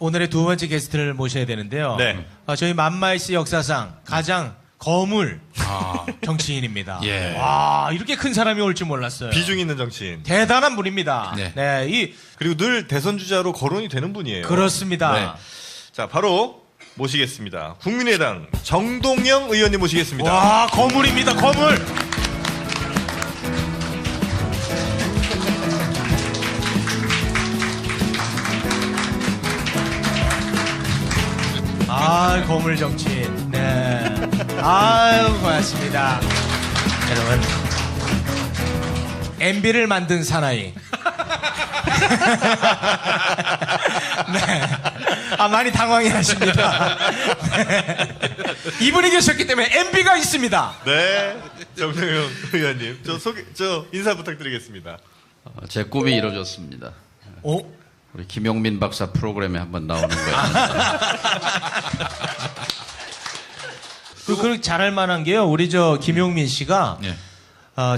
오늘의 두 번째 게스트를 모셔야 되는데요. 네. 저희 만마이스 역사상 가장 거물 정치인입니다. 예. 와, 이렇게 큰 사람이 올 줄 몰랐어요. 비중 있는 정치인. 대단한 분입니다. 네. 네, 그리고 늘 대선 주자로 거론이 되는 분이에요. 그렇습니다. 네. 자, 바로 모시겠습니다. 국민의당 정동영 의원님 모시겠습니다. 와, 거물입니다, 거물. 아, 거물 정치인. 네. 아유, 고맙습니다. 여러분, MB를 만든 사나이. 네. 아, 많이 당황해 하십니다. 네. 이분이 계셨기 때문에 MB가 있습니다. 네. 정동영 의원님. 저 인사 부탁드리겠습니다. 제 꿈이 이루어졌습니다. 오? 우리 김용민 박사 프로그램에 한번 나오는 거예요. 그 잘할 만한 게요. 우리 저 김용민 씨가 예.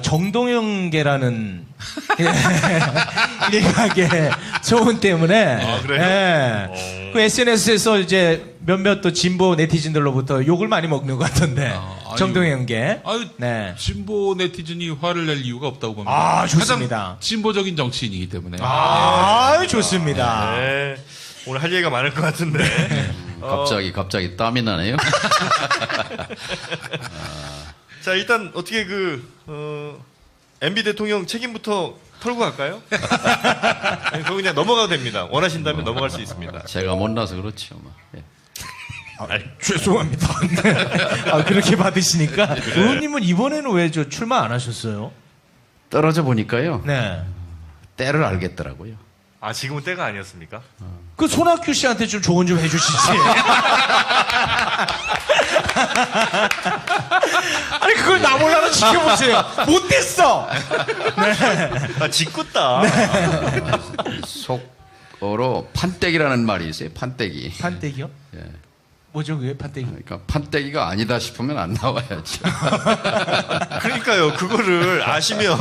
정동영계라는 일각의 소문 때문에 아, 그래요? 예. 그 SNS에서 이제 몇몇 또 진보 네티즌들로부터 욕을 많이 먹는 것 같던데 아유. 정동영계. 아유, 네. 진보 네티즌이 화를 낼 이유가 없다고 봅니다. 아, 좋습니다. 가장 진보적인 정치인이기 때문에. 아, 좋습니다. 네. 오늘 할 얘기가 많을 것 같은데. 갑자기 땀이 나네요. 자, 일단 어떻게 MB 대통령 책임부터 털고 갈까요? 아니, 그거 그냥 넘어가도 됩니다. 원하신다면 넘어갈 수 있습니다. 제가 못나서 그렇죠. 뭐. 예. 죄송합니다. 네. 아, 그렇게 받으시니까 의원님은 이번에는 왜 저 출마 안 하셨어요? 떨어져 보니까요. 네. 때를 알겠더라고요. 아, 지금은 때가 아니었습니까? 그 손학규 씨한테 좀 조언 좀 해주시지. 아니, 그걸 나 몰라라 지켜보세요. 못됐어. 아, 짓궂다. 속어로 판때기라는 말이 있어요. 판때기. 판때기요? 예. 뭐죠 그게 판때기? 그러니까 판때기가 아니다 싶으면 안 나와야죠. 그러니까요. 그거를 아시면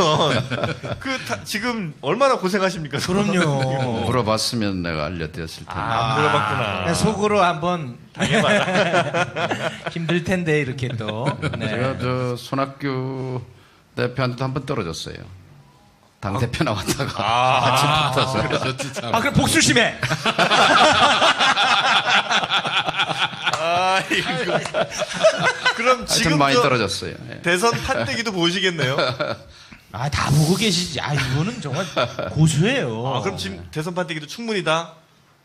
지금 얼마나 고생하십니까? 그럼요. 물어봤으면 내가 알려드렸을 텐데. 안 물어봤구나. 그냥 속으로 한번 당해봐라. 힘들 텐데 이렇게 또. 네. 제가 저 손학규 대표한테도 한번 떨어졌어요. 당 대표 나왔다가 같이 붙어서. 그러셨지, 참. 아, 그럼 복수심해. 그럼 하여튼 지금 많이 떨어졌어요. 예. 대선 판때기도 보시겠네요. 아, 다 보고 계시지. 아, 이거는 정말 고수예요. 아, 그럼 지금 대선 판때기도 충분히 다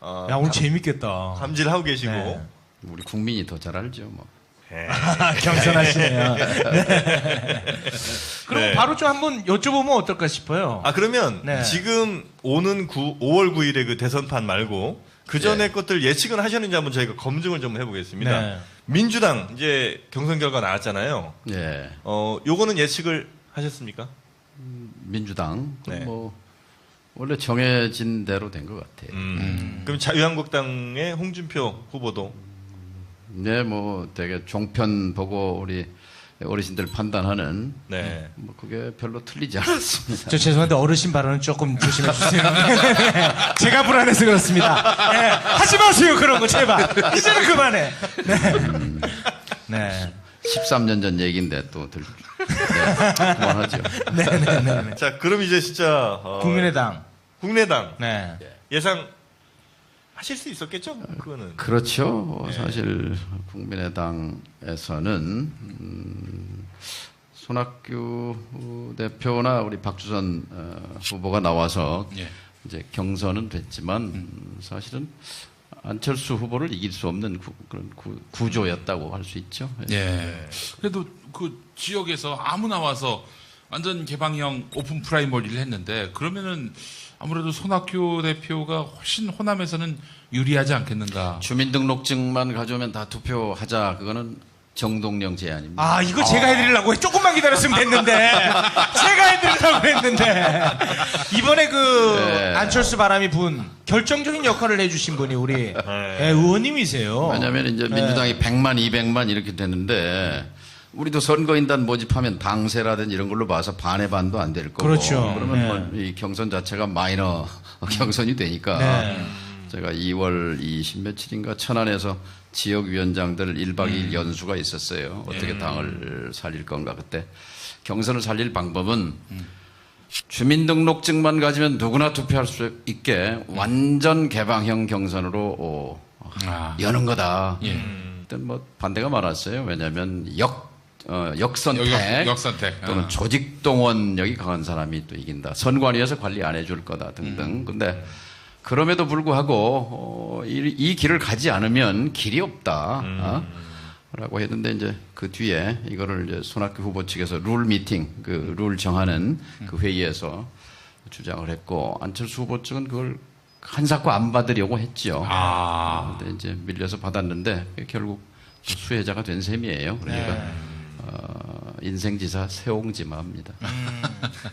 야, 오늘 재밌겠다. 감지를 하고 계시고. 네. 우리 국민이 더 잘 알죠. 뭐. 네. 겸손하시네요. 네. 그럼 네. 바로 좀 한번 여쭤보면 어떨까 싶어요. 아, 그러면 네. 지금 오는 5월 9일에 그 대선판 말고 그 전에 것들 예측은 하셨는지 한번 저희가 검증을 좀 해보겠습니다. 네. 민주당 이제 경선 결과 나왔잖아요. 예. 요거는 예측을 하셨습니까? 민주당 네. 뭐 원래 정해진 대로 된 것 같아요. 그럼 자유한국당의 홍준표 후보도 네, 뭐 되게 종편 보고 우리 어르신들 판단하는 네. 뭐 그게 별로 틀리지 않았습니다. 저 죄송한데 어르신 발언은 조금 조심해 주세요. 제가 불안해서 그렇습니다. 네. 하지 마세요 그런 거 제발. 이제는 그만해. 네. 네. 13년 전 얘기인데 또 네, 그만하죠. 네네네. 자, 그럼 이제 진짜 국민의당. 국민의당 네. 예상 하실 수 있었겠죠? 그거는. 그렇죠. 사실 국민의당에서는 손학규 대표나 우리 박주선 후보가 나와서 예. 이제 경선은 됐지만 사실은 안철수 후보를 이길 수 없는 그런 구조였다고 할 수 있죠. 예. 그래도 그 지역에서 아무나 와서 완전 개방형 오픈 프라이머리를 했는데 그러면은 아무래도 손학규 대표가 훨씬 호남에서는 유리하지 않겠는가. 주민등록증만 가져오면 다 투표하자. 그거는 정동영 제안입니다. 아, 이거 제가 해드리려고 조금만 기다렸으면 됐는데. 제가 해드리려고 했는데. 이번에 네. 안철수 바람이 분 결정적인 역할을 해주신 분이 우리 의원님이세요. 왜냐하면 이제 민주당이 100만, 200만 이렇게 되는데 우리도 선거인단 모집하면 당세라든지 이런 걸로 봐서 반의 반도 안 될 거고. 그렇죠. 그러면 뭐 이 경선 자체가 마이너 경선이 되니까. 네. 제가 2월 20 며칠인가 천안에서 지역위원장들 1박 2일 연수가 있었어요. 어떻게 당을 살릴 건가. 그때 경선을 살릴 방법은 주민등록증만 가지면 누구나 투표할 수 있게 완전 개방형 경선으로 여는 거다. 그때 뭐 반대가 많았어요. 왜냐하면 역선택 역선택. 또는 조직동원력이 강한 사람이 또 이긴다. 선관위에서 관리 안 해줄 거다 등등. 근데 그럼에도 불구하고 이 길을 가지 않으면 길이 없다. 라고 했는데 이제 그 뒤에 이거를 이제 손학규 후보 측에서 룰 미팅, 그 룰 정하는 그 회의에서 주장을 했고 안철수 후보 측은 그걸 한사코 안 받으려고 했죠. 근데 이제 밀려서 받았는데 결국 수혜자가 된 셈이에요. 그러니까 인생지사 세옹지마입니다.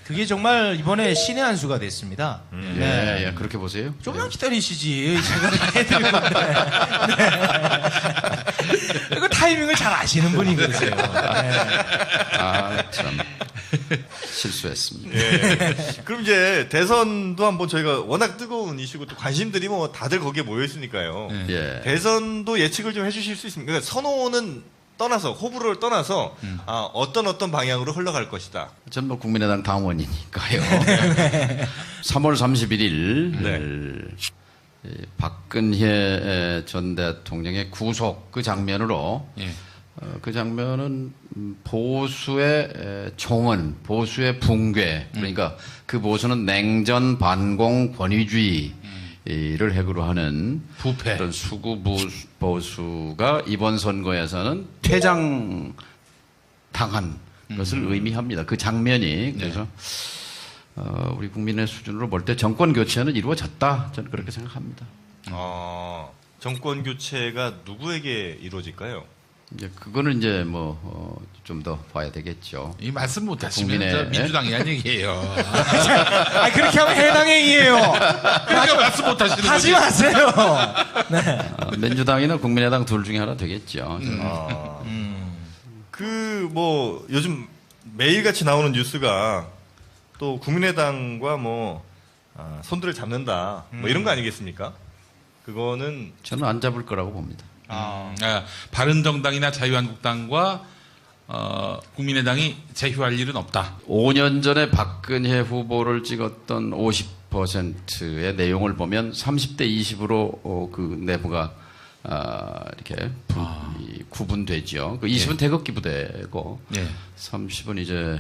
그게 정말 이번에 신의 한 수가 됐습니다. 예, 그렇게 보세요. 조금만 기다리시지. 제가 다 해드릴 건데. 네. 이거 타이밍을 잘 아시는 분이 그러세요. 참 실수했습니다. 예. 그럼 이제 대선도 한번 저희가 워낙 뜨거운 이슈고 또 관심들이 뭐 다들 거기에 모여 있으니까요. 예. 대선도 예측을 좀 해주실 수 있습니까? 그러니까 선호는 떠나서 호불호를 떠나서 어떤 방향으로 흘러갈 것이다. 전 뭐 국민의당 당원이니까요. 3월 31일 박근혜 전 대통령의 구속 그 장면으로 그 장면은 보수의 총원, 보수의 붕괴, 그러니까 그 보수는 냉전 반공 권위주의를 핵으로 하는 부패. 그런 수구 보수가 이번 선거에서는 퇴장 당한 것을 의미합니다. 그 장면이. 그래서 우리 국민의 수준으로 볼 때 정권 교체는 이루어졌다. 저는 그렇게 생각합니다. 정권 교체가 누구에게 이루어질까요? 이제 그거는 이제 뭐 좀 더 봐야 되겠죠. 이 말씀 못 하시면 국민의- 저 민주당이란 얘기예요. 그렇게 하면 해당행위예요. 그러니까 말씀 못 하시는 하지 거지. 마세요. 민주당이나 국민의당 둘 중에 하나 되겠죠. 그 뭐 요즘 매일같이 나오는 뉴스가 또 국민의당과 뭐 손들을 잡는다 뭐 이런 거 아니겠습니까? 그거는 저는 안 잡을 거라고 봅니다. 바른정당이나 자유한국당과 국민의당이 제휴할 일은 없다. 5년 전에 박근혜 후보를 찍었던 50%의 내용을 보면 30대 20으로 그 내부가 이렇게 구분되죠. 그 20은 태극기 부대고 30은 이제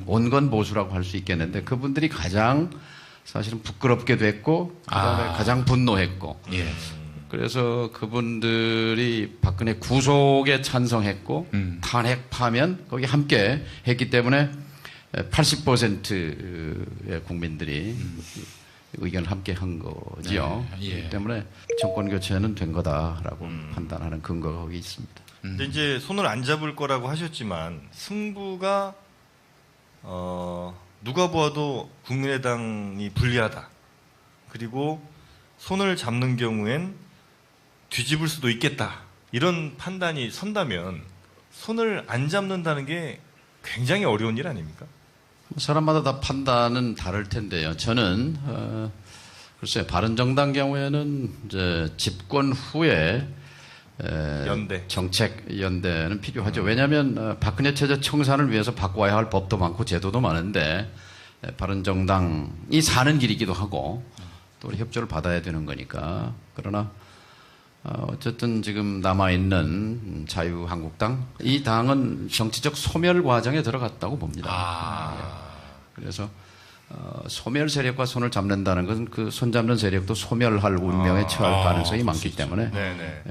온건 보수라고 할 수 있겠는데 그분들이 가장 사실은 부끄럽게 됐고 그다음에 가장 분노했고 그래서 그분들이 박근혜 구속에 찬성했고 탄핵 파면 거기 함께 했기 때문에 80%의 국민들이 의견을 함께 한 거지요. 그렇기 때문에 정권 교체는 된 거다라고 판단하는 근거가 거기 있습니다. 근데 이제 손을 안 잡을 거라고 하셨지만 승부가 누가 보아도 국민의당이 불리하다. 그리고 손을 잡는 경우엔 뒤집을 수도 있겠다. 이런 판단이 선다면 손을 안 잡는다는 게 굉장히 어려운 일 아닙니까? 사람마다 다 판단은 다를 텐데요. 저는 글쎄 바른정당 경우에는 이제 집권 후에 연대. 정책 연대는 필요하죠. 왜냐하면 박근혜 체제 청산을 위해서 바꿔야 할 법도 많고 제도도 많은데 바른정당이 사는 길이기도 하고 또 우리 협조를 받아야 되는 거니까. 그러나 어쨌든 지금 남아있는 자유한국당 이 당은 정치적 소멸 과정에 들어갔다고 봅니다. 그래서 소멸 세력과 손을 잡는다는 것은 그 손잡는 세력도 소멸할 운명에 처할 가능성이 많기 때문에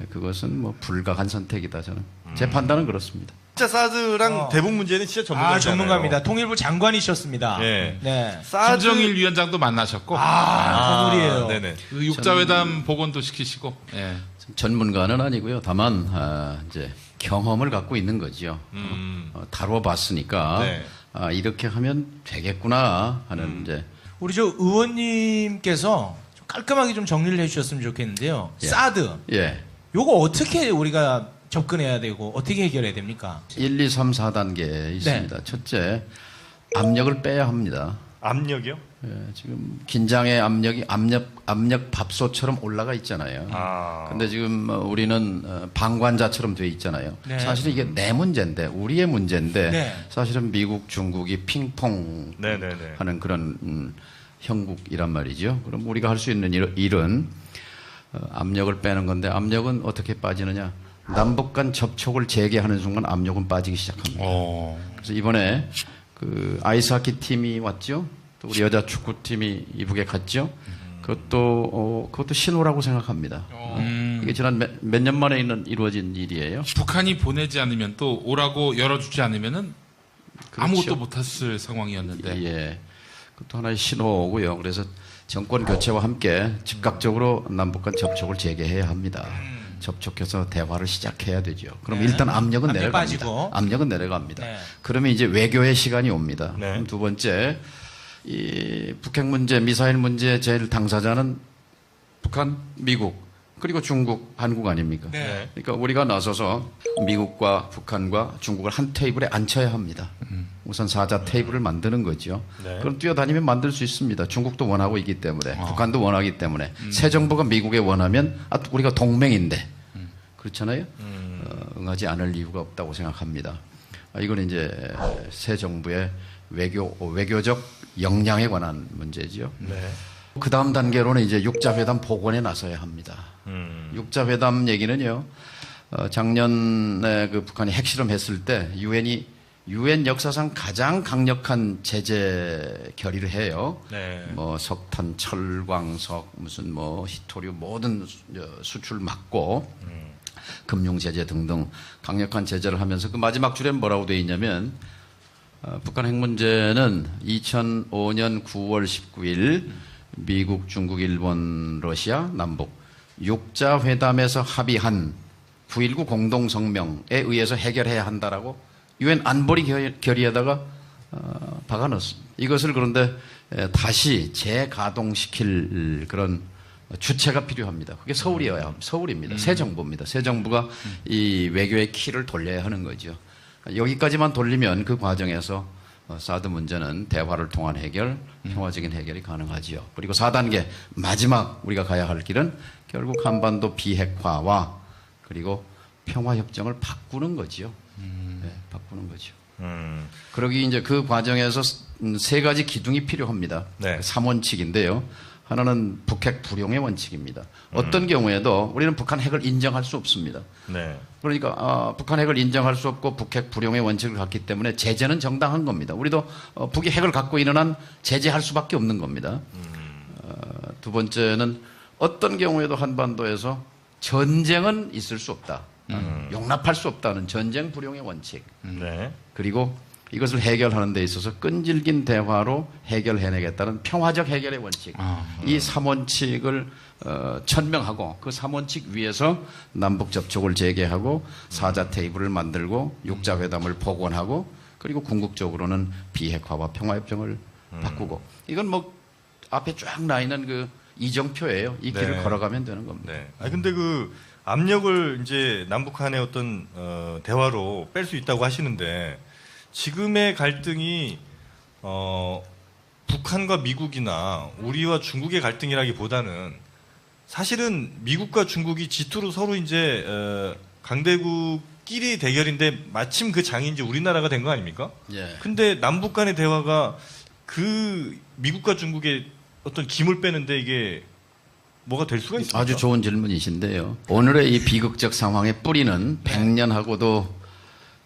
그것은 뭐 불가한 선택이다. 저는 제 판단은 그렇습니다. 진짜 사드랑 대북 문제는 진짜 전문가잖아요. 전문가입니다. 통일부 장관이셨습니다. 네. 네. 김정일 위원장도 만나셨고 건물이에요. 네네. 그 육자회담 복원도 시키시고 전문가는 아니고요. 다만 이제 경험을 갖고 있는 거죠. 다뤄봤으니까 이렇게 하면 되겠구나 하는 이제 우리 저 의원님께서 좀 깔끔하게 좀 정리를 해주셨으면 좋겠는데요. 사드. 요거 어떻게 우리가 접근해야 되고 어떻게 해결해야 됩니까? 1, 2, 3, 4단계 있습니다. 첫째, 압력을 빼야 합니다. 압력이요? 예, 지금 긴장의 압력이 압력 밥솥처럼 올라가 있잖아요. 아. 근데 지금 우리는 방관자처럼 돼 있잖아요. 네. 사실은 이게 내 문제인데, 우리의 문제인데, 네. 사실은 미국, 중국이 핑퐁 네네네. 하는 그런 형국이란 말이죠. 그럼 우리가 할 수 있는 일은 압력을 빼는 건데, 압력은 어떻게 빠지느냐? 남북 간 접촉을 재개하는 순간 압력은 빠지기 시작합니다. 그래서 이번에 그 아이스하키 팀이 왔죠. 또 우리 여자 축구팀이 이북에 갔죠. 그것도 신호라고 생각합니다. 이게 지난 몇 년 만에 이루어진 일이에요. 북한이 보내지 않으면 또 오라고 열어주지 않으면은 그렇죠. 아무것도 못했을 상황이었는데. 예, 그것도 하나의 신호고요. 그래서 정권 교체와 함께 즉각적으로 남북 간 접촉을 재개해야 합니다. 접촉해서 대화를 시작해야 되죠. 그럼 네. 일단 압력은 압력 내려갑니다. 빠지고. 압력은 내려갑니다. 네. 그러면 이제 외교의 시간이 옵니다. 네. 그럼 두 번째, 이 북핵 문제, 미사일 문제 제일 당사자는 북한, 미국, 그리고 중국, 한국 아닙니까? 네. 그러니까 우리가 나서서 미국과 북한과 중국을 한 테이블에 앉혀야 합니다. 우선 사자 테이블을 만드는 거죠. 네. 그럼 뛰어다니면 만들 수 있습니다. 중국도 원하고 있기 때문에, 북한도 원하기 때문에, 새 정부가 미국에 원하면 우리가 동맹인데, 그렇잖아요. 응하지 않을 이유가 없다고 생각합니다. 이건 이제 새 정부의 외교적 역량에 관한 문제지요. 네. 그 다음 단계로는 이제 육자회담 복원에 나서야 합니다. 육자회담 얘기는요, 작년에 그 북한이 핵실험했을 때 유엔 역사상 가장 강력한 제재 결의를 해요. 네. 뭐 석탄, 철광석, 무슨 뭐 히토류 모든 수출 막고 금융 제재 등등 강력한 제재를 하면서 그 마지막 줄에 뭐라고 되어 있냐면 북한 핵 문제는 2005년 9월 19일 미국, 중국, 일본, 러시아, 남북 육자회담에서 합의한 9.19 공동성명에 의해서 해결해야 한다라고 유엔 안보리 결의에다가 박아넣었습니다. 이것을 그런데 다시 재가동시킬 그런 주체가 필요합니다. 그게 서울입니다. 새 정부입니다. 새 정부가 이 외교의 키를 돌려야 하는 거죠. 여기까지만 돌리면 그 과정에서 사드 문제는 대화를 통한 해결, 평화적인 해결이 가능하지요. 그리고 4단계 마지막 우리가 가야 할 길은 결국 한반도 비핵화와 그리고 평화협정을 바꾸는 거지요. 네, 바꾸는 거죠. 그러기 이제 그 과정에서 세 가지 기둥이 필요합니다. 네. 3원칙인데요. 하나는 북핵 불용의 원칙입니다. 어떤 경우에도 우리는 북한 핵을 인정할 수 없습니다. 네. 그러니까 북한 핵을 인정할 수 없고 북핵 불용의 원칙을 갖기 때문에 제재는 정당한 겁니다. 우리도 북이 핵을 갖고 있는 한 제재할 수밖에 없는 겁니다. 두 번째는 어떤 경우에도 한반도에서 전쟁은 있을 수 없다. 용납할 수 없다는 전쟁 불용의 원칙. 네. 그리고 이것을 해결하는 데 있어서 끈질긴 대화로 해결해내겠다는 평화적 해결의 원칙. 이 3원칙을 천명하고 그 3원칙 위에서 남북 접촉을 재개하고 사자 테이블을 만들고 육자회담을 복원하고 그리고 궁극적으로는 비핵화와 평화협정을 바꾸고 이건 뭐 앞에 쫙 나 있는 그 이정표예요. 이 길을 네. 걸어가면 되는 겁니다. 네. 근데 그 압력을 이제 남북한의 어떤 대화로 뺄 수 있다고 하시는데 지금의 갈등이 북한과 미국이나 우리와 중국의 갈등이라기보다는 사실은 미국과 중국이 G2로 서로 이제 강대국끼리 대결인데 마침 그 장이 이제 우리나라가 된 거 아닙니까? 예. 근데 남북 간의 대화가 그 미국과 중국의 어떤 김을 빼는데 이게 뭐가 될 수가 있습니까? 아주 좋은 질문이신데요. 오늘의 이 비극적 상황의 뿌리는 100년하고도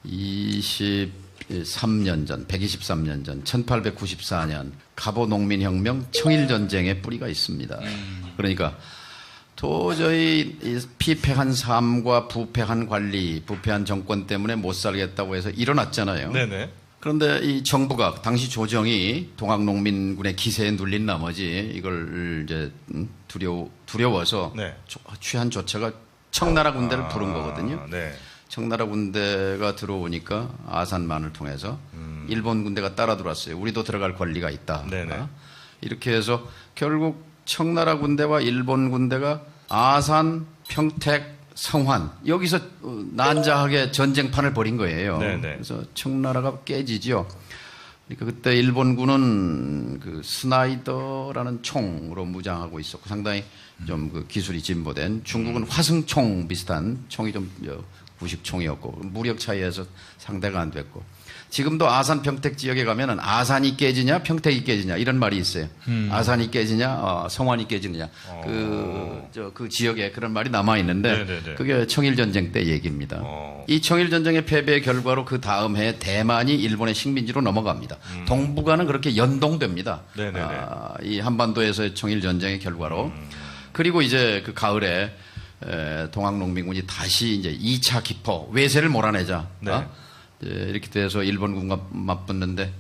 23년 전, 123년 전, 1894년 갑오 농민혁명, 청일전쟁의 뿌리가 있습니다. 그러니까 도저히 이 피폐한 삶과 부패한 관리, 부패한 정권 때문에 못 살겠다고 해서 일어났잖아요. 네네. 그런데 이 정부가 당시 조정이 동학농민군의 기세에 눌린 나머지 이걸 이제 두려워서 네. 취한 조처가 청나라 군대를 부른 거거든요. 네. 청나라 군대가 들어오니까 아산만을 통해서 일본 군대가 따라 들어왔어요. 우리도 들어갈 권리가 있다. 네네. 이렇게 해서 결국 청나라 군대와 일본 군대가 아산, 평택, 성환 여기서 난자하게 전쟁판을 벌인 거예요. 네네. 그래서 청나라가 깨지죠. 그러니까 그때 일본군은 그 스나이더라는 총으로 무장하고 있었고 상당히 좀 그 기술이 진보된, 중국은 화승총 비슷한 총이 좀 구식총이었고 무력 차이에서 상대가 안 됐고, 지금도 아산 평택 지역에 가면은 아산이 깨지냐 평택이 깨지냐 이런 말이 있어요. 아산이 깨지냐 성완이 깨지느냐 그 지역에 그런 말이 남아 있는데 네네네. 그게 청일 전쟁 때 얘기입니다. 이 청일 전쟁의 패배의 결과로 그 다음 해에 대만이 일본의 식민지로 넘어갑니다. 동북아는 그렇게 연동됩니다. 네네네. 이 한반도에서의 청일 전쟁의 결과로. 그리고 이제 그 가을에 동학농민군이 다시 이제 2차 기포 외세를 몰아내자. 네. 이렇게 돼서 일본군과 맞붙는데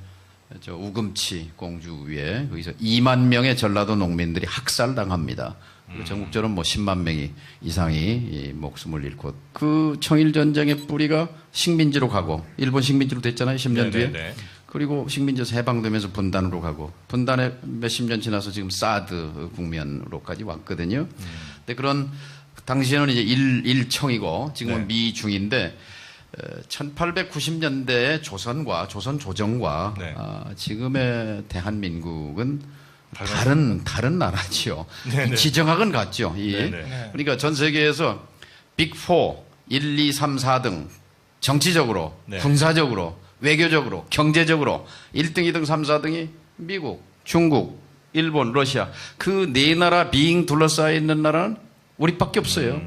저 우금치 공주 위에 거기서 2만 명의 전라도 농민들이 학살당합니다. 그리고 전국적으로 뭐 10만 명이 이상이 이 목숨을 잃고, 그 청일 전쟁의 뿌리가 식민지로 가고, 일본 식민지로 됐잖아요, 10년 뒤에. 네네네. 그리고 식민지에서 해방되면서 분단으로 가고, 분단에 몇십 년 지나서 지금 사드 국면으로까지 왔거든요. 근데 그런 당시에는 이제 일청이고 지금은 네. 미중인데 1890년대의 조선과 조선 조정과 네. 지금의 대한민국은 다른 나라지요. 네네. 지정학은 같죠. 네네. 그러니까 전 세계에서 빅4 1, 2, 3, 4등 정치적으로, 네. 군사적으로, 외교적으로, 경제적으로 1등, 2등, 3, 4등이 미국, 중국, 일본, 러시아, 그 네 나라 빙 둘러싸여 있는 나라는 우리밖에 없어요.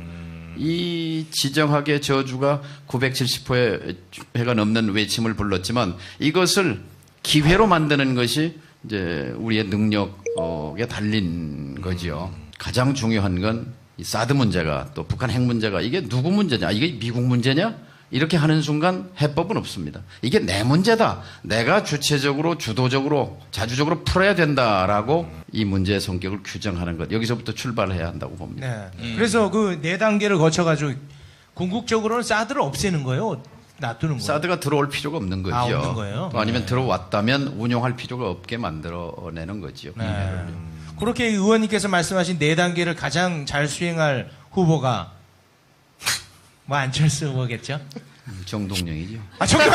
이 지정학의 저주가 970회가 넘는 외침을 불렀지만 이것을 기회로 만드는 것이 이제 우리의 능력에 달린 거지요. 가장 중요한 건 이 사드 문제가, 또 북한 핵 문제가 이게 누구 문제냐? 이게 미국 문제냐? 이렇게 하는 순간 해법은 없습니다. 이게 내 문제다. 내가 주체적으로, 주도적으로, 자주적으로 풀어야 된다라고 이 문제의 성격을 규정하는 것. 여기서부터 출발해야 한다고 봅니다. 네. 그래서 그 네 단계를 거쳐가지고 궁극적으로는 사드를 없애는 거예요? 놔두는 거예요? 사드가 들어올 필요가 없는 거죠. 없는 거예요? 또 아니면 들어왔다면 운용할 필요가 없게 만들어내는 거죠. 네. 그렇게 의원님께서 말씀하신 네 단계를 가장 잘 수행할 후보가 뭐 안철수 후보겠죠? 정동영이죠. 아, 정말.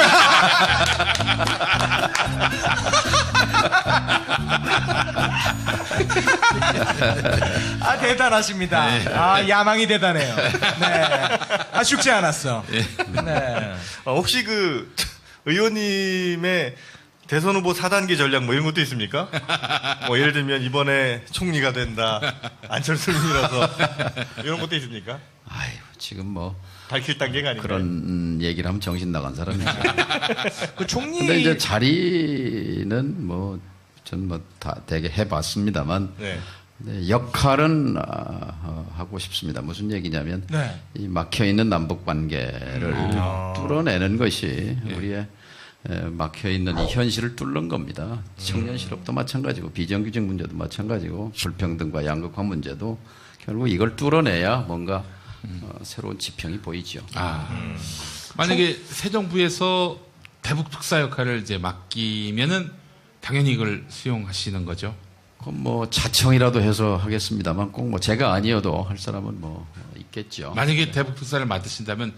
아, 대단하십니다. 아, 야망이 대단해요. 네. 아, 죽지 않았어. 네. 혹시 그 의원님의 대선 후보 4단계 전략 뭐 이런 것도 있습니까? 뭐 예를 들면 이번에 총리가 된다, 안철수를 밀어서 이런 것도 있습니까? 아유, 지금 뭐 밝힐 단계가 아닌가요? 그런 얘기를 하면 정신 나간 사람이죠. 그 총리. 근데 이제 자리는 뭐 전 뭐 다 되게 해봤습니다만 네. 네, 역할은 하고 싶습니다. 무슨 얘기냐면 네. 이 막혀 있는 남북 관계를 뚫어내는 것이 우리의 막혀 있는 이 현실을 뚫는 겁니다. 청년 실업도 마찬가지고 비정규직 문제도 마찬가지고 불평등과 양극화 문제도 결국 이걸 뚫어내야 뭔가 새로운 지평이 보이죠. 만약에 새 정부에서 대북 특사 역할을 이제 맡기면은 당연히 이걸 수용하시는 거죠. 그럼 뭐 자청이라도 해서 하겠습니다만 꼭 뭐 제가 아니어도 할 사람은 뭐 있겠죠. 만약에 대북 특사를 맡으신다면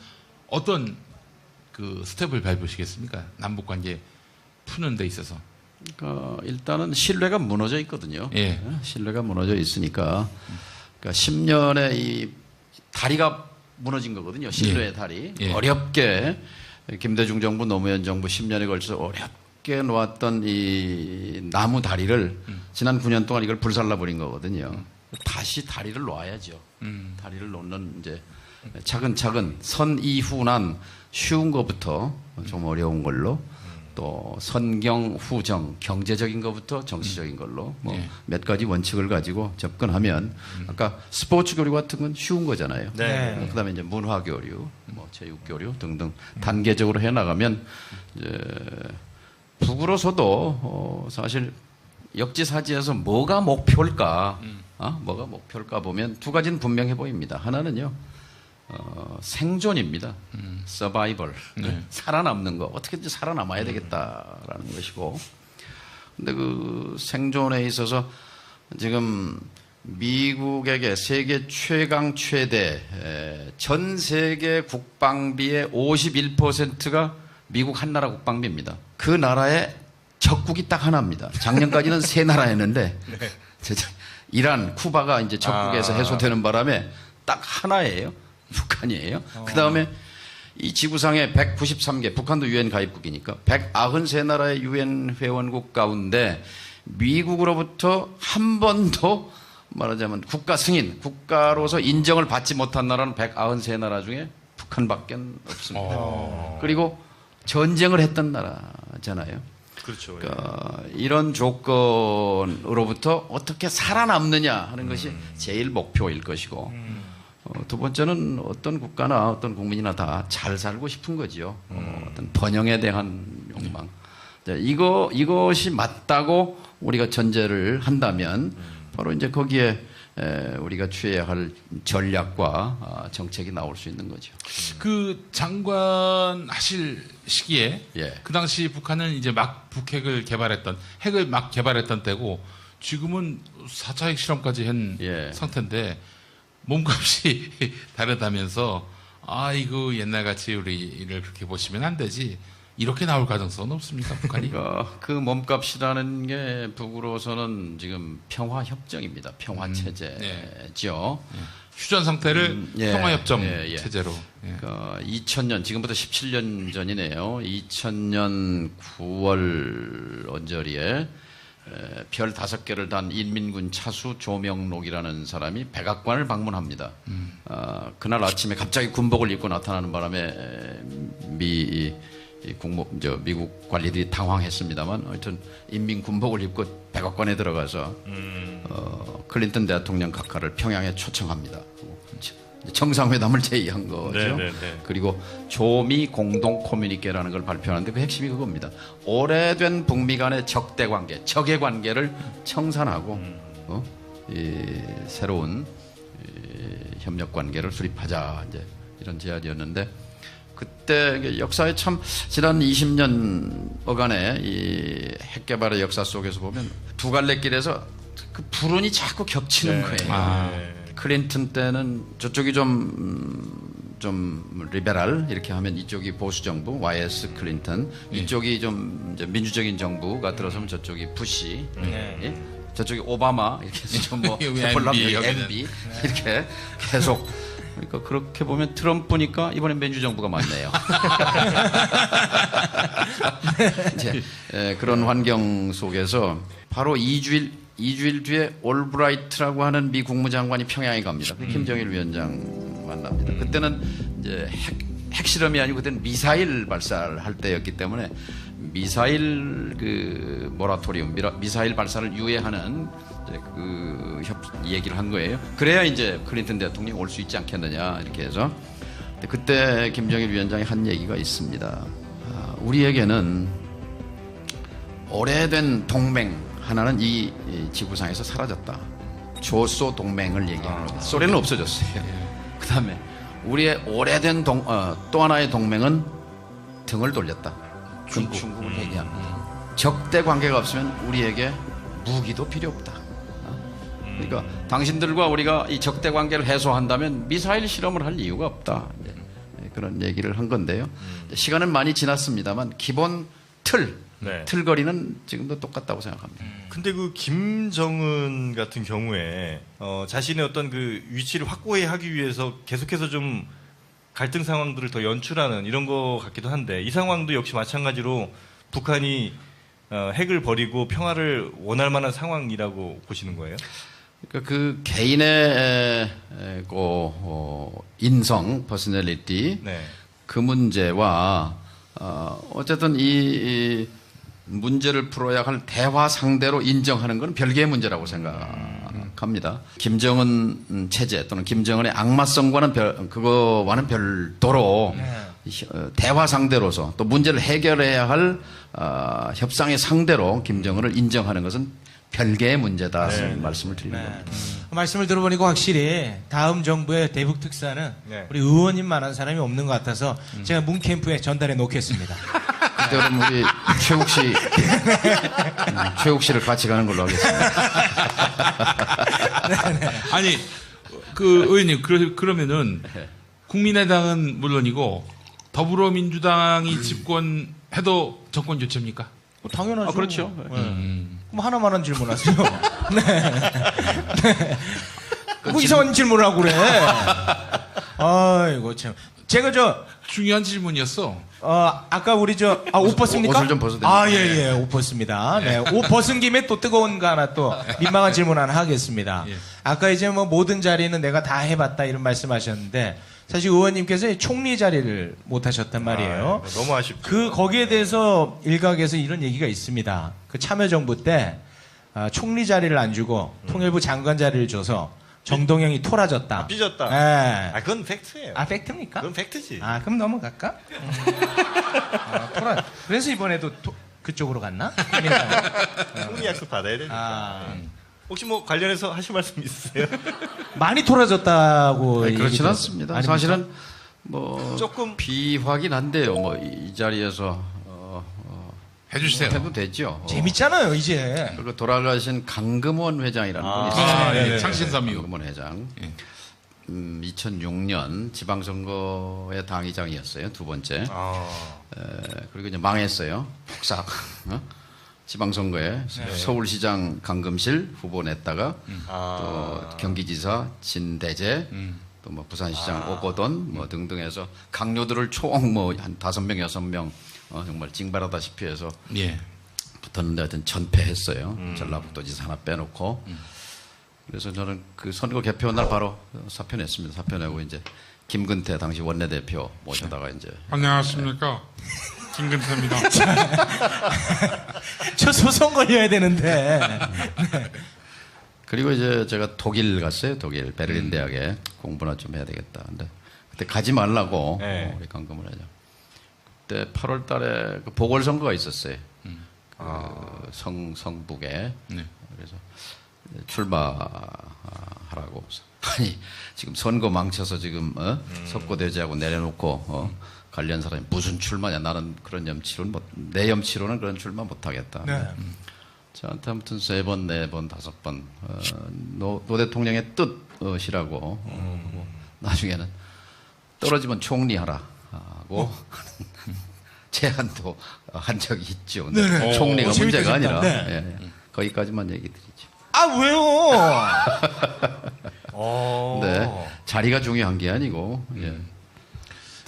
어떤 그 스텝을 밟으시겠습니까? 남북 관계 푸는 데 있어서. 그러니까 일단은 신뢰가 무너져 있거든요. 예. 신뢰가 무너져 있으니까 그러니까 10년의 이 다리가 무너진 거거든요. 신뢰의 다리. 예. 어렵게 김대중 정부, 노무현 정부 10년에 걸쳐서 어렵게 놓았던 이 나무 다리를 지난 9년 동안 이걸 불살라 버린 거거든요. 다시 다리를 놓아야죠. 다리를 놓는 이제 차근차근 선이후난 쉬운 것부터 좀 어려운 걸로, 또 선경 후정 경제적인 것부터 정치적인 걸로 뭐 몇 가지 원칙을 가지고 접근하면 아까 스포츠 교류 같은 건 쉬운 거잖아요. 네. 그다음에 이제 문화 교류, 뭐 체육 교류 등등 단계적으로 해 나가면 이제 북으로서도 사실 역지사지에서 뭐가 목표일까, 뭐가 목표일까 보면 두 가지는 분명해 보입니다. 하나는요. 생존입니다. 서바이벌. 살아남는 거. 어떻게든지 살아남아야 되겠다라는 것이고. 근데 그 생존에 있어서 지금 미국에게 세계 최강 최대 전 세계 국방비의 51%가 미국 한 나라 국방비입니다. 그 나라의 적국이 딱 하나입니다. 작년까지는 세 나라였는데 이란, 쿠바가 이제 적국에서 해소되는 바람에 딱 하나예요. 북한이에요. 그 다음에 이 지구상에 193개, 북한도 유엔 가입국이니까 193나라의 유엔 회원국 가운데 미국으로부터 한 번도 말하자면 국가 승인, 국가로서 인정을 받지 못한 나라는 193나라 중에 북한밖에 없습니다. 그리고 전쟁을 했던 나라잖아요. 그렇죠. 그러니까 이런 조건으로부터 어떻게 살아남느냐 하는 것이 제일 목표일 것이고 두 번째는 어떤 국가나 어떤 국민이나 다 잘 살고 싶은 거지요. 어떤 번영에 대한 욕망. 이것이 맞다고 우리가 전제를 한다면 바로 이제 거기에 우리가 취해야 할 전략과 정책이 나올 수 있는 거죠. 그 장관 하실 시기에 예. 그 당시 북한은 이제 막 북핵을 개발했던 핵을 막 개발했던 때고 지금은 4차 핵실험까지 한 예. 상태인데 몸값이 다르다면서 이거 옛날같이 우리를 그렇게 보시면 안 되지 이렇게 나올 가능성은 없습니까 북한이? 그러니까 그 몸값이라는 게 북으로서는 지금 평화협정입니다. 평화체제죠. 휴전 상태를 예, 평화협정 예, 예. 체제로. 예. 그러니까 2000년 지금부터 17년 전이네요. 2000년 9월 언저리에 별 5개를 단 인민군 차수 조명록이라는 사람이 백악관을 방문합니다. 그날 아침에 갑자기 군복을 입고 나타나는 바람에 미국 관리들이 당황했습니다만 하여튼 인민 군복을 입고 백악관에 들어가서 클린턴 대통령 각하를 평양에 초청합니다. 정상회담을 제의한 거죠. 네네네. 그리고 조미 공동 커뮤니케라는 걸 발표하는데 그 핵심이 그겁니다. 오래된 북미 간의 적대 관계, 적의 관계를 청산하고 이 새로운 협력 관계를 수립하자 이제 이런 제안이었는데 그때 역사에 참 지난 20년 어간의 이 핵 개발의 역사 속에서 보면 두 갈래 길에서 그 불운이 자꾸 겹치는 거예요. 클린턴 때는 저쪽이 좀 리베랄 이렇게 하면 이쪽이 보수 정부 YS 클린턴, 이쪽이 좀 이제 민주적인 정부가 들어서면 저쪽이 부시, 예? 저쪽이 오바마 이렇게 해서 좀뭐 MB 이렇게 계속. 그러니까 그렇게 보면 트럼프니까 이번엔 민주정부가 맞네요. 이제 그런 환경 속에서 바로 2주일 뒤에 올브라이트라고 하는 미 국무장관이 평양에 갑니다. 김정일 위원장 만납니다. 그때는 이제 핵실험이 아니고 그때는 미사일 발사를 할 때였기 때문에 미사일 그 모라토리움, 미사일 발사를 유예하는 그 얘기를 한 거예요. 그래야 이제 클린턴 대통령이 올 수 있지 않겠느냐 이렇게 해서. 그때 김정일 위원장이 한 얘기가 있습니다. 우리에게는 오래된 동맹 하나는 이 지구상에서 사라졌다. 조소 동맹을 얘기하는 겁니다. 소련은 없어졌어요. 그 다음에 우리의 오래된 또 하나의 동맹은 등을 돌렸다. 중국을 얘기합니다. 적대 관계가 없으면 우리에게 무기도 필요 없다. 그러니까 당신들과 우리가 이 적대 관계를 해소한다면 미사일 실험을 할 이유가 없다. 그런 얘기를 한 건데요. 시간은 많이 지났습니다만 기본 틀거리는 지금도 똑같다고 생각합니다. 근데 그 김정은 같은 경우에 자신의 어떤 그 위치를 확고히 하기 위해서 계속해서 좀 갈등 상황들을 더 연출하는 이런 거 같기도 한데 이 상황도 역시 마찬가지로 북한이 핵을 버리고 평화를 원할 만한 상황이라고 보시는 거예요? 그러니까 그 개인의 인성, 퍼스널리티 네. 그 문제와 어쨌든 이 문제를 풀어야 할 대화 상대로 인정하는 건 별개의 문제라고 생각합니다. 김정은 체제 또는 김정은의 악마성과는 그거와는 별도로 대화 상대로서 또 문제를 해결해야 할 협상의 상대로 김정은을 인정하는 것은 별개의 문제다 말씀을 드리는 겁니다. 말씀을 들어보니까 확실히 다음 정부의 대북 특사는 우리 의원님만한 사람이 없는 것 같아서 제가 문 캠프에 전달해 놓겠습니다. 그때 그럼 우리 최욱 씨를 같이 가는 걸로 하겠습니다. 아니 그 의원님 그러면은 국민의당은 물론이고 더불어민주당이 집권해도 정권 교체입니까? 뭐 당연하죠. 그렇죠. 네. 그럼 하나만한 질문하세요. 네. 네. 뭐 이상한 질문을 하고 그래. 아이고 참. 제가 중요한 질문이었어. 아까 우리 옷 벗습니까? 옷을 좀 벗어도 됩니까? 예, 옷 벗습니다. 네. 옷 벗은 김에 또 뜨거운 거 하나 또 민망한 질문 하나 하겠습니다. 예. 아까 이제 뭐 모든 자리는 내가 다 해봤다 이런 말씀하셨는데 사실 의원님께서 총리 자리를 못 하셨단 말이에요. 너무 아쉽죠. 거기에 대해서 일각에서 이런 얘기가 있습니다. 그 참여정부 때 총리 자리를 안 주고 통일부 장관 자리를 줘서 정동영이 토라졌다. 삐졌다. 예. 그건 팩트예요. 팩트입니까? 그건 팩트지. 그럼 넘어갈까? 토라. 그래서 이번에도 그쪽으로 갔나? 총리 약속 받아야 되니까. 혹시 뭐 관련해서 하실 말씀 있으세요? 많이 토라졌다고. 아니, 그렇진 얘기 않습니다. 아닙니까? 사실은 뭐 조금 비화긴 한데요. 뭐 이 자리에서 해주세요. 해도 되죠. 재밌잖아요, 이제. 그리고 돌아가신 강금원 회장이라는 분이 아, 있어요. 네, 네네. 창신섬유. 강금원 회장. 예. 2006년 지방선거의 당의장이었어요. 두 번째. 아, 그리고 이제 망했어요. 폭삭. 지방선거에 서울시장 강금실 후보 냈다가 또 경기지사 진대재 또 뭐 부산시장 오거돈 뭐 등등해서 강요들을 총 뭐 한 5명 6명 정말 징발하다시피 해서 예. 붙었는데 하여튼 전패했어요. 전라북도지사 하나 빼놓고. 그래서 저는 그 선거 개표 날 바로 사표 냈습니다. 사표 내고 이제 김근태 당시 원내대표 모셔다가 이제 안녕하십니까. 김근태입니다. 저 소송 걸려야 되는데. 그리고 이제 제가 독일 갔어요. 독일 베를린 대학에 공부나 좀 해야 되겠다. 근데 그때 가지 말라고 네. 우리 강금을 하죠. 그때 8월 달에 그 보궐선거가 있었어요. 성북에. 네. 그래서 출마하라고. 아니 지금 선거 망쳐서 지금 석고대제하고 내려놓고 관련 사람이 무슨 출마냐. 나는 그런 염치로는 내 염치로는 그런 출마 못하겠다. 네. 저한테 아무튼 3번, 4번, 5번 노 대통령의 뜻이라고 나중에는 떨어지면 총리하라 하고 제안도 한 적이 있죠. 근데 네네. 총리가 문제가 재밌다, 아니라 재밌다. 예, 거기까지만 얘기 드리죠. 왜요? 네, 자리가 중요한 게 아니고 예.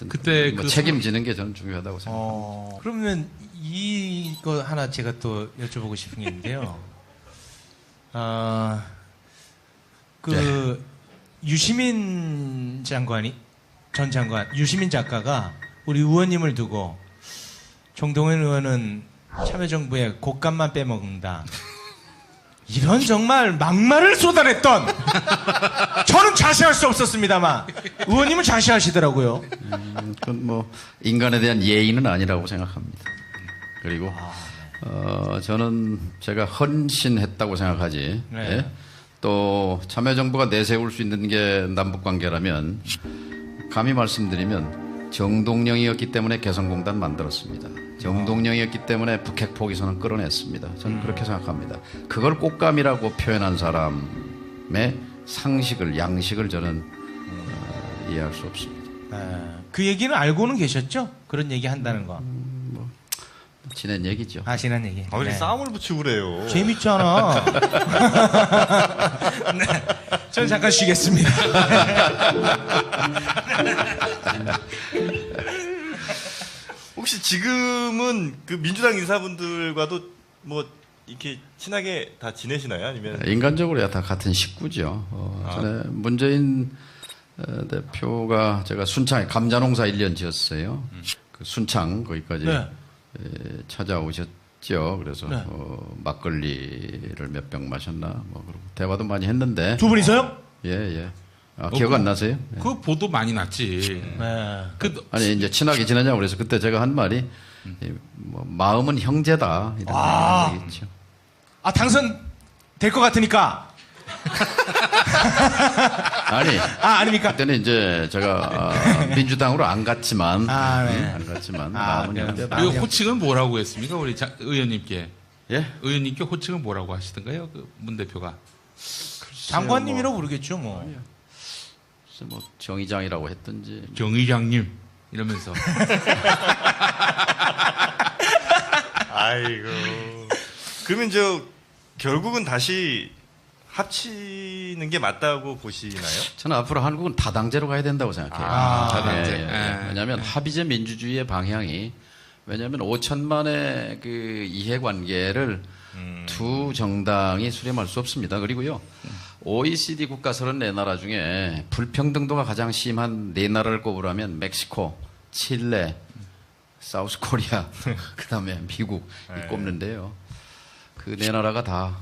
그때 뭐 그 책임지는 게 저는 중요하다고 생각합니다. 그러면 이거 하나 제가 또 여쭤보고 싶은 게 있는데요. 유시민 전 장관, 유시민 작가가 우리 의원님을 두고 정동현 의원은 참여정부의 곶감만 빼먹는다. 이런 정말 막말을 쏟아냈던 저는 자시할 수 없었습니다만 의원님은 자시하시더라고요. 그건 뭐 인간에 대한 예의는 아니라고 생각합니다. 그리고 저는 제가 헌신했다고 생각하지. 네. 예? 또 참여정부가 내세울 수 있는 게 남북관계라면 감히 말씀드리면 정동영이었기 때문에 개성공단 만들었습니다. 정동영이었기 때문에 북핵 포기선언 끌어냈습니다. 저는 그렇게 생각합니다. 그걸 꽃감이라고 표현한 사람의 상식을 양식을 저는 이해할 수 없습니다. 그 얘기는 알고는 계셨죠? 그런 얘기 한다는 거. 지낸 얘기죠. 아시는 얘기. 왜 네. 싸움을 붙이고 그래요? 재밌잖아. 네. 전 잠깐 쉬겠습니다. 혹시 지금은 그 민주당 인사분들과도 뭐 이렇게 친하게 다 지내시나요? 아니면 인간적으로야 다 같은 식구죠. 전에 문재인 대표가 제가 순창에 감자농사 1년 지었어요. 그 순창 거기까지 네. 찾아오셨죠. 그래서 네. 막걸리를 몇 병 마셨나 뭐 그리고 대화도 많이 했는데 두 분이서요? 예. 기억 안 나세요? 예. 그 보도 많이 났지. 네. 그 아니 이제 친하게 지내냐고 그래서 그때 제가 한 말이 뭐 마음은 형제다 이런 얘기 있죠. 당선 될 것 같으니까. 아니 아닙니까? 그때는 이제 제가 민주당으로 안 갔지만 네. 안 갔지만 마음은 그래요. 형제다. 그 호칭은 뭐라고 했습니까? 우리 의원님께. 예? 의원님께 호칭은 뭐라고 하시던가요? 그 문 대표가. 장관님이라고 부르겠죠, 뭐. 글쎄 뭐 정의장이라고 했든지 정 의장님 이러면서. 아이고. 그러면 결국은 다시 합치는 게 맞다고 보시나요? 저는 앞으로 한국은 다당제로 가야 된다고 생각해요. 다당제. 왜냐하면 합의제 민주주의의 방향이 왜냐하면 5천만의 그 이해관계를 두 정당이 수렴할 수 없습니다. 그리고요, OECD 국가 34나라 중에 불평등도가 가장 심한 4나라를 꼽으라면 멕시코, 칠레, 사우스 코리아, 그 다음에 미국이 꼽는데요. 그 4나라가 다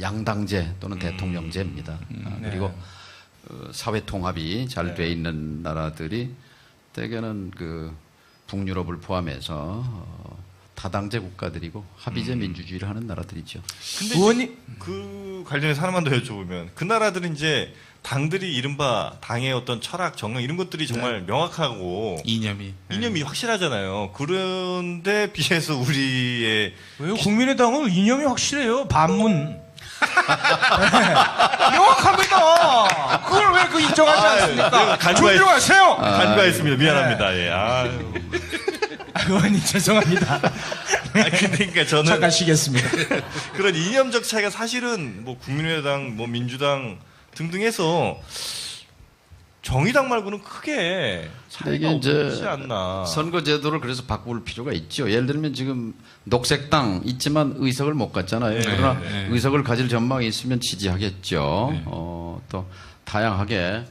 양당제 또는 대통령제입니다. 그리고 사회 통합이 잘 돼 있는 나라들이 대개는 그 북유럽을 포함해서 다당제 국가들이고 합의제 민주주의를 하는 나라들이죠. 근데 의원님 그 관련해서 하나만 더 여쭤보면 그 나라들은 이제 당들이 이른바 당의 어떤 철학, 정강 이런 것들이 정말 명확하고 이념이 확실하잖아요. 그런데 비해서 우리의 왜요? 국민의당은 이념이 확실해요. 반문. 명확합니다. 그걸 왜 그 인정하지 않습니까? 존중하세요. 간과했습니다. 미안합니다. 예. 아유. 의원님 죄송합니다. 그러니까 저는 잠깐 쉬겠습니다. 그런 이념적 차이가 사실은 뭐 국민의당, 뭐 민주당 등등 해서 정의당 말고는 크게 차이가 이게 이제 없지 않나. 선거제도를 그래서 바꿀 필요가 있죠. 예를 들면 지금 녹색당 있지만 의석을 못 갖잖아요. 그러나 의석을 가질 전망이 있으면 지지하겠죠. 또 다양하게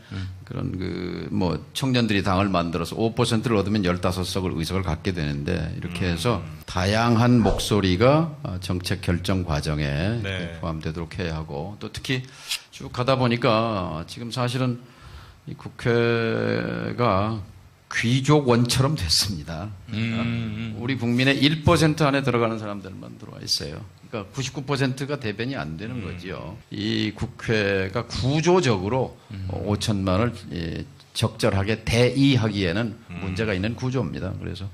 그런 뭐 청년들이 당을 만들어서 5%를 얻으면 15석을 의석을 갖게 되는데 이렇게 해서 다양한 목소리가 정책 결정 과정에 포함되도록 해야 하고 또 특히 쭉 가다 보니까 지금 사실은 이 국회가 귀족원처럼 됐습니다. 우리 국민의 1% 안에 들어가는 사람들만 들어와 있어요. 그러니까 99%가 대변이 안 되는 거죠. 이 국회가 구조적으로 5천만을 적절하게 대의하기에는 문제가 있는 구조입니다. 그래서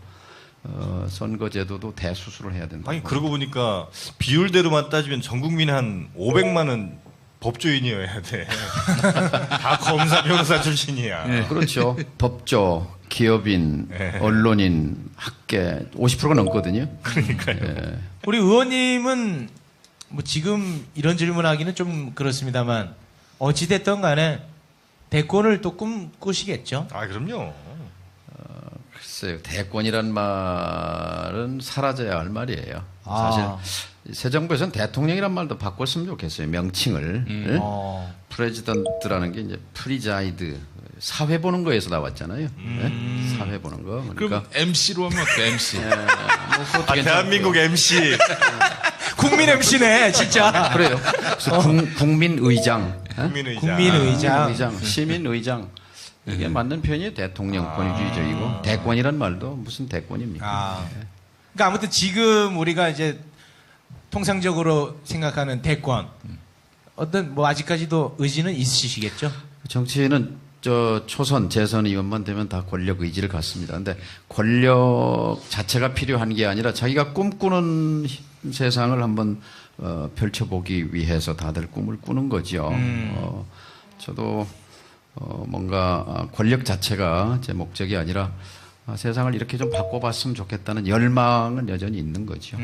선거제도도 대수술을 해야 된다. 아니 그러고 보니까 비율대로만 따지면 전 국민의 한 500만은 법조인이어야 돼. 다 검사, 변호사 출신이야. 그렇죠. 법조, 기업인, 언론인, 학계 50%가 넘거든요. 그러니까요. 우리 의원님은 뭐 지금 이런 질문하기는 좀 그렇습니다만 어찌됐든 간에 대권을 또 꿈꾸시겠죠? 아, 그럼요. 글쎄요. 대권이란 말은 사라져야 할 말이에요. 사실 새 정부에서는 대통령이란 말도 바꿨으면 좋겠어요. 명칭을. 프레지던트라는 게 이제 프리자이드 사회 보는 거에서 나왔잖아요. 네? 사회 보는 거. 그러니까 그럼 MC로 하면 어때? MC. 대한민국 MC. 국민 MC네 진짜. 그래요. 그래서 국민의장. 국민의장. 시민의장. 이게 맞는 표현이 대통령 권위주의적이고 대권이란 말도 무슨 대권입니까? 그러니까 아무튼 지금 우리가 이제 통상적으로 생각하는 대권 어떤 뭐 아직까지도 의지는 있으시겠죠? 정치인은 초선 재선 의원만 되면 다 권력 의지를 갖습니다. 근데 권력 자체가 필요한 게 아니라 자기가 꿈꾸는 세상을 한번 펼쳐보기 위해서 다들 꿈을 꾸는 거죠. 저도 뭔가 권력 자체가 제 목적이 아니라 세상을 이렇게 좀 바꿔봤으면 좋겠다는 열망은 여전히 있는 거죠.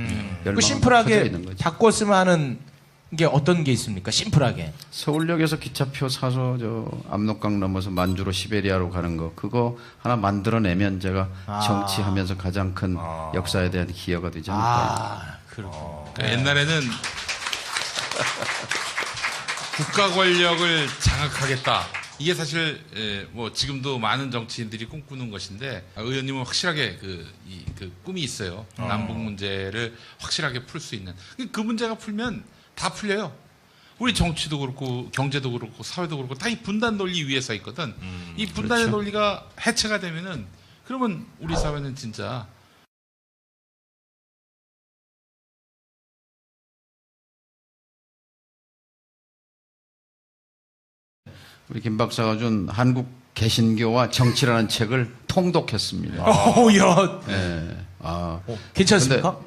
그 심플하게 바꿨으면 하는 게 어떤 게 있습니까? 심플하게. 서울역에서 기차표 사서 압록강 넘어서 만주로 시베리아로 가는 거 그거 하나 만들어내면 제가 정치하면서 가장 큰 역사에 대한 기여가 되지 않을까. 그러니까 옛날에는 국가 권력을 장악하겠다. 이게 사실 뭐 지금도 많은 정치인들이 꿈꾸는 것인데 의원님은 확실하게 그 꿈이 있어요. 남북 문제를 확실하게 풀 수 있는. 그 문제가 풀면 다 풀려요. 우리 정치도 그렇고 경제도 그렇고 사회도 그렇고 다 이 분단 논리 위에서 있거든. 이 분단의 그렇죠. 논리가 해체가 되면은 그러면 우리 사회는 진짜 우리 김 박사가 준 한국 개신교와 정치라는 책을 통독했습니다. 야, 네. 괜찮습니까?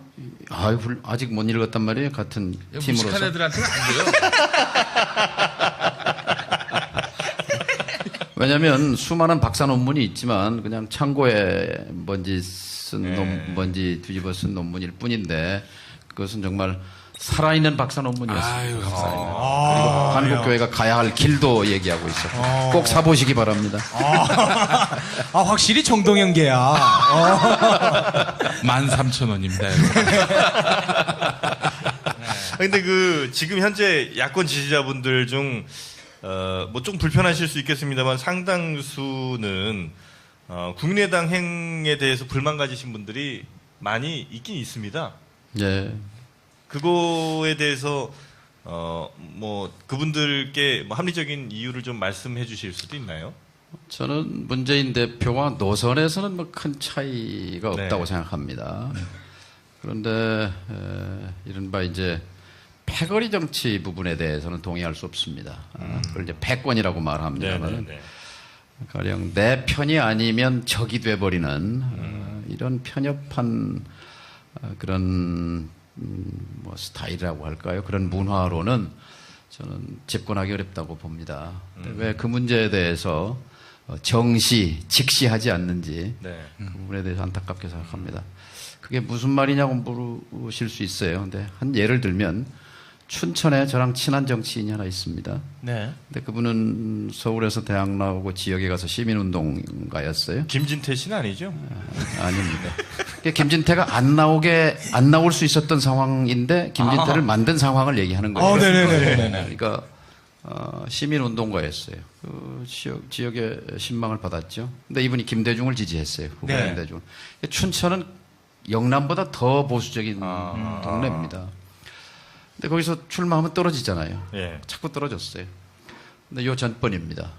아직 못 읽었단 말이에요. 같은 팀으로서. 무식한 애들한테는 안 돼요. 왜냐하면 수많은 박사 논문이 있지만 그냥 창고에 먼지 뒤집어 쓴 논문일 뿐인데 그것은 정말 살아있는 박사 논문이었습니다. 아유, 감사합니다. 그리고 한국교회가 가야 할 길도 얘기하고 있었고 꼭 사보시기 바랍니다. 확실히 정동영계야. 13,000원입니다. 근데 지금 현재 야권 지지자분들 중 뭐 좀 불편하실 수 있겠습니다만 상당수는 국민의당 행에 대해서 불만 가지신 분들이 많이 있긴 있습니다. 예. 그거에 대해서 뭐 그분들께 뭐 합리적인 이유를 좀 말씀해 주실 수도 있나요? 저는 문재인 대표와 노선에서는 뭐 큰 차이가 없다고 네. 생각합니다. 그런데 이른바 이제 패거리 정치 부분에 대해서는 동의할 수 없습니다. 그걸 이제 패권이라고 말합니다만 가령 내 편이 아니면 적이 돼버리는 이런 편협한 그런 뭐 스타일이라고 할까요? 그런 문화로는 저는 집권하기 어렵다고 봅니다. 왜 그 문제에 대해서 정시, 직시하지 않는지 네. 그 부분에 대해서 안타깝게 생각합니다. 그게 무슨 말이냐고 물으실 수 있어요. 근데 한 예를 들면 춘천에 저랑 친한 정치인이 하나 있습니다. 네. 근데 그분은 서울에서 대학 나오고 지역에 가서 시민운동가였어요. 김진태 씨는 아니죠? 아닙니다. 김진태가 안 나올 수 있었던 상황인데 김진태를 만든 상황을 얘기하는 거예요. 네네네. 그러니까 시민운동가였어요. 그 지역에 신망을 받았죠. 근데 이분이 김대중을 지지했어요. 후보 네. 김대중. 춘천은 영남보다 더 보수적인 동네입니다. 근데 거기서 출마하면 떨어지잖아요. 예. 자꾸 떨어졌어요. 근데 요 전번입니다.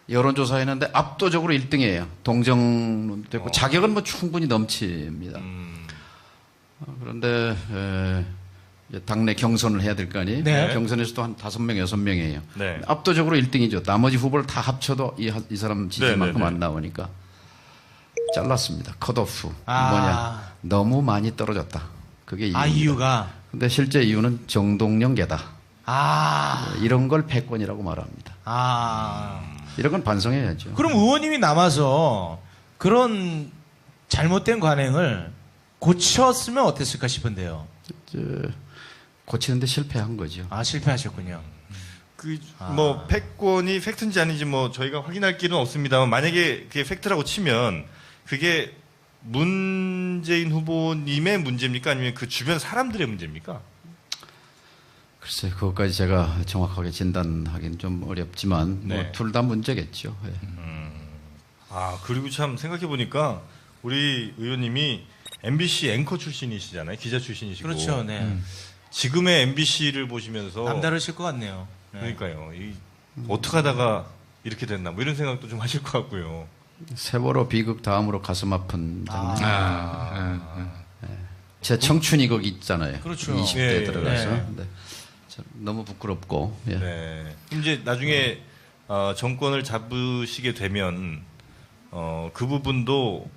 여론조사했는데 압도적으로 1등이에요. 동정론도 됐고 자격은 뭐 충분히 넘칩니다. 그런데 이제 당내 경선을 해야 될 거 아니에요? 네. 경선에서도 한 5명, 6명이에요. 네. 압도적으로 1등이죠. 나머지 후보를 다 합쳐도 이 사람 지지만큼 네. 안 나오니까 잘랐습니다. 컷오프. 아. 뭐냐? 너무 많이 떨어졌다. 그게 이유입니다. 이유가. 근데 실제 이유는 정동영계다. 이런 걸 패권이라고 말합니다. 이런 건 반성해야죠. 그럼 의원님이 남아서 그런 잘못된 관행을 고쳤으면 어땠을까 싶은데요. 고치는데 실패한 거죠. 실패하셨군요. 뭐 패권이 팩트인지 아닌지 뭐 저희가 확인할 길은 없습니다만 만약에 그게 팩트라고 치면 그게 문재인 후보님의 문제입니까? 아니면 그 주변 사람들의 문제입니까? 글쎄, 그것까지 제가 정확하게 진단하기는 좀 어렵지만 네. 뭐 둘 다 문제겠죠. 예. 그리고 참 생각해 보니까 우리 의원님이 MBC 앵커 출신이시잖아요. 기자 출신이시고. 그렇죠. 네. 지금의 MBC를 보시면서 남다르실 것 같네요. 네. 그러니까요. 어떻게 하다가 이렇게 됐나 뭐 이런 생각도 좀 하실 것 같고요. 세월호 비극 다음으로 가슴 아픈 장면. 제 청춘이 거기 있잖아요. 그렇죠. 20대 예, 들어가서. 네. 근데 참 너무 부끄럽고. 예. 네. 그럼 이제 나중에 정권을 잡으시게 되면 그 부분도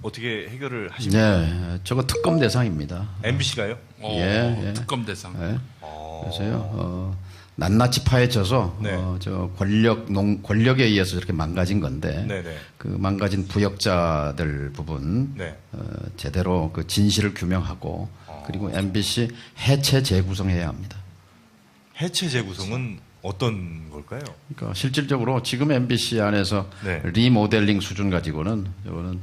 어떻게 해결을 하십니까? 네, 저거 특검 대상입니다. MBC가요? 예. 특검 대상. 예. 그래서요, 낱낱이 파헤쳐서 네. 저 권력에 의해서 저렇게 망가진 건데 네네. 그 망가진 부역자들 부분 네. 제대로 그 진실을 규명하고 그리고 MBC 해체 재구성해야 합니다. 해체 재구성은 어떤 걸까요? 그러니까 실질적으로 지금 MBC 안에서 네. 리모델링 수준 가지고는 저거는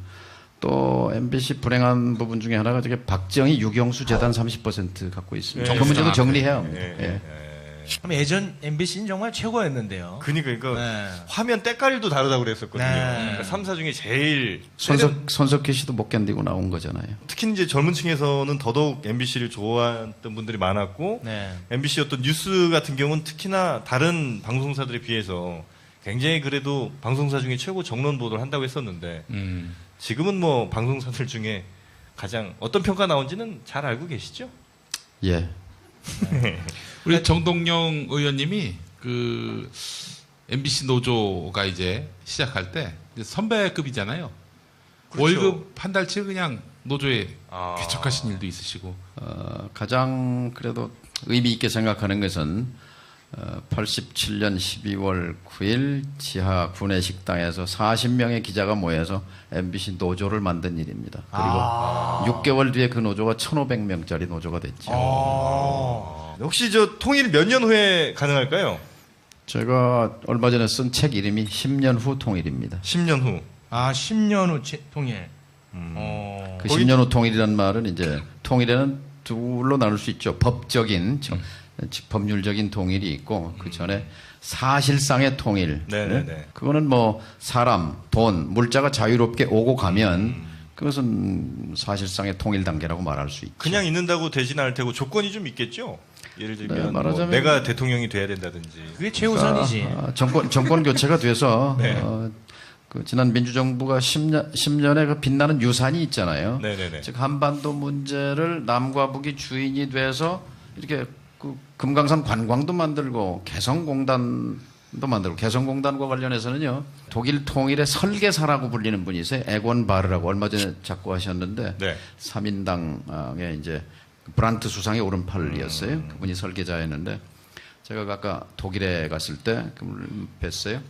또 MBC 불행한 부분 중에 하나가 저게 박정희 유경수 재단 30% 갖고 있습니다. 네. 그 문제도 정상 정리해야 합니다. 예, 예. 예. 그럼 예전 MBC는 정말 최고였는데요. 그러니까 네. 화면 때깔도 다르다고 그랬었거든요. 네. 그러니까 3사 중에 제일 손석희 씨도 못 견디고 나온 거잖아요. 특히 이제 젊은 층에서는 더더욱 MBC를 좋아했던 분들이 많았고 네. MBC 어떤 뉴스 같은 경우는 특히나 다른 방송사들에 비해서 굉장히 그래도 방송사 중에 최고 정론 보도를 한다고 했었는데 지금은 뭐 방송사들 중에 가장 어떤 평가 나온지는 잘 알고 계시죠? 예. 우리 정동영 의원님이 그 MBC 노조가 이제 시작할 때 이제 선배급이잖아요. 그렇죠. 월급 한 달치 그냥 노조에 아. 개척하신 일도 있으시고. 가장 그래도 의미 있게 생각하는 것은 87년 12월 9일 지하 구내 식당에서 40명의 기자가 모여서 MBC 노조를 만든 일입니다. 그리고 6개월 뒤에 그 노조가 1,500명짜리 노조가 됐죠. 혹시 저 통일 몇 년 후에 가능할까요? 제가 얼마 전에 쓴 책 이름이 10년 후 통일입니다. 10년 후. 10년 후 통일. 그 10년 후 통일이라는 말은 이제 통일에는 둘로 나눌 수 있죠. 법적인, 법률적인 통일이 있고 그 전에 사실상의 통일. 네네네. 그거는 뭐 사람, 돈, 물자가 자유롭게 오고 가면 그것은 사실상의 통일 단계라고 말할 수 있죠. 그냥 있는다고 되진 않을 테고 조건이 좀 있겠죠? 예를 들면 뭐 말하자면- 내가 대통령이 돼야 된다든지. 그게 최우선이지. 정권 교체가 돼서 네. 그 지난 민주정부가 10년의 그 빛나는 유산이 있잖아요. 네네네. 즉 한반도 문제를 남과 북이 주인이 돼서 이렇게 그 금강산 관광도 만들고 개성공단도 만들고 개성공단과 관련해서는요 독일 통일의 설계사라고 불리는 분이 있어요. 에곤 바르라고 얼마 전에 작고하셨는데 네. 3인당의 이제 브란트 수상의 오른팔이었어요. 그분이 설계자였는데 제가 아까 독일에 갔을 때 그분을 뵀어요.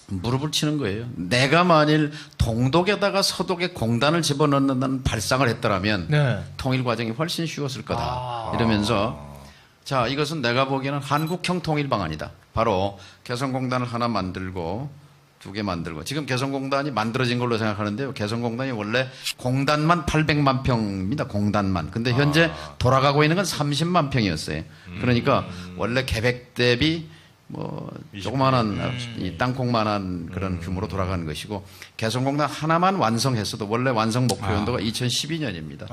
무릎을 치는 거예요. 내가 만일 동독에다가 서독에 공단을 집어넣는다는 발상을 했더라면 네. 통일 과정이 훨씬 쉬웠을 거다. 이러면서 자 이것은 내가 보기에는 한국형 통일 방안이다. 바로 개성공단을 하나 만들고 2개 만들고 지금 개성공단이 만들어진 걸로 생각하는데요. 개성공단이 원래 공단만 800만 평입니다. 공단만. 근데 현재 돌아가고 있는 건 30만 평이었어요. 그러니까 원래 계획 대비 뭐 조그마한 이 땅콩만한 그런 규모로 돌아가는 것이고 개성공단 하나만 완성했어도 원래 완성 목표 연도가 2012년입니다.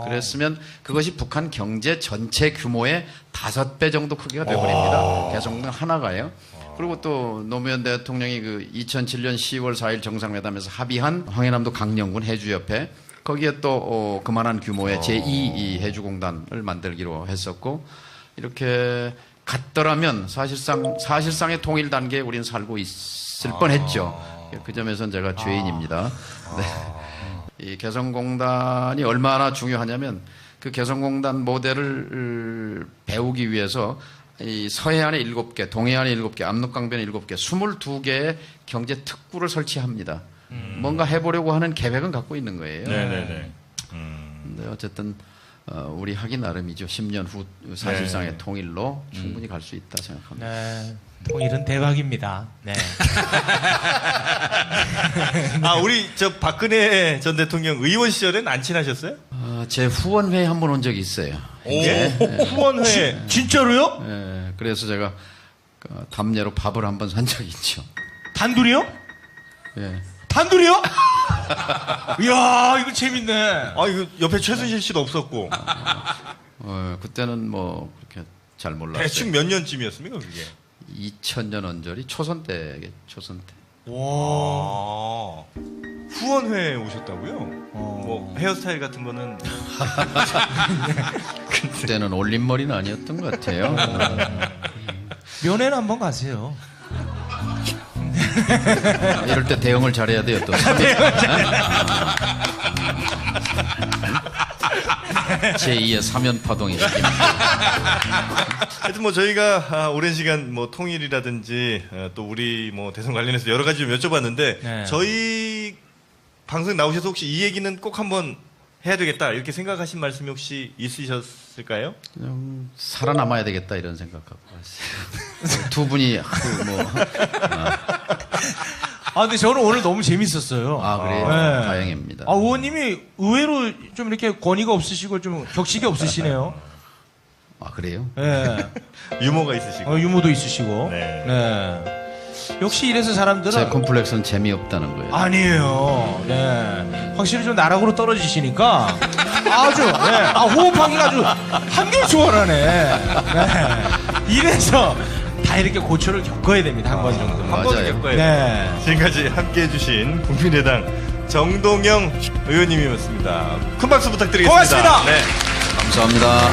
그랬으면 그것이 북한 경제 전체 규모의 5배 정도 크기가 되어버립니다. 개성공단 하나가요. 그리고 또 노무현 대통령이 그 2007년 10월 4일 정상회담에서 합의한 황해남도 강령군 해주협회 거기에 또 그만한 규모의 제2 이 해주공단을 만들기로 했었고 이렇게 갔더라면 사실상의 통일 단계에 우리는 살고 있을 뻔했죠. 그 점에서는 제가 죄인입니다. 네. 이 개성공단이 얼마나 중요하냐면 그 개성공단 모델을 배우기 위해서 이 서해안에 7개, 동해안에 7개, 압록강변에 7개, 22개의 경제 특구를 설치합니다. 뭔가 해보려고 하는 계획은 갖고 있는 거예요. 네네네. 근데 어쨌든 우리 하기 나름이죠. 10년 후 사실상의 통일로 충분히 갈 수 있다 생각합니다. 네. 통일은 대박입니다. 네. 우리 저 박근혜 전 대통령 의원 시절엔 안 친하셨어요? 제 후원회에 한 번 온 적이 있어요. 후원회. 진짜로요? 예, 그래서 제가 담례로 밥을 한 번 산 적이 있죠. 단둘이요? 예. 단둘이요? 이야, 이거 재밌네. 이거 옆에 최순실 씨도 없었고. 그때는 뭐 그렇게 잘 몰랐어요. 대충 몇 년쯤이었습니까, 그게? 2000년 언저리 초선 때겠죠. 와. 후원회에 오셨다고요? 뭐 헤어스타일 같은 거는 그때는 올림머리는 아니었던 것 같아요. 면회는 한번 가세요. 이럴 때 대응을 잘해야 돼요. 또 제2의 사면파동이 하여튼 뭐 저희가 오랜 시간 뭐 통일이라든지 또 우리 뭐 대선 관련해서 여러 가지 좀 여쭤봤는데 네. 저희 방송 나오셔서 혹시 이 얘기는 꼭 한번 해야 되겠다 이렇게 생각하신 말씀이 혹시 있으셨을까요? 그냥 살아남아야 되겠다 이런 생각 갖고 왔어요. 두 분이 근데 저는 오늘 너무 재밌었어요. 그래요? 네. 다행입니다. 의원님이 의외로 좀 이렇게 권위가 없으시고 좀 격식이 없으시네요. 그래요? 네. 유머가 있으시고. 유머도 있으시고. 네. 네. 역시 이래서 사람들은 제 콤플렉스는 재미없다는 거예요. 아니에요. 네. 확실히 좀 나락으로 떨어지시니까 아주 호흡하기가 아주 한결초월하네. 네. 이래서 다 이렇게 고초를 겪어야 됩니다. 한 번 정도. 한 번 맞아요. 겪어야 네. 돼요. 지금까지 함께해 주신 국민의당 정동영 의원님이었습니다. 큰 박수 부탁드리겠습니다. 고맙습니다. 네. 감사합니다.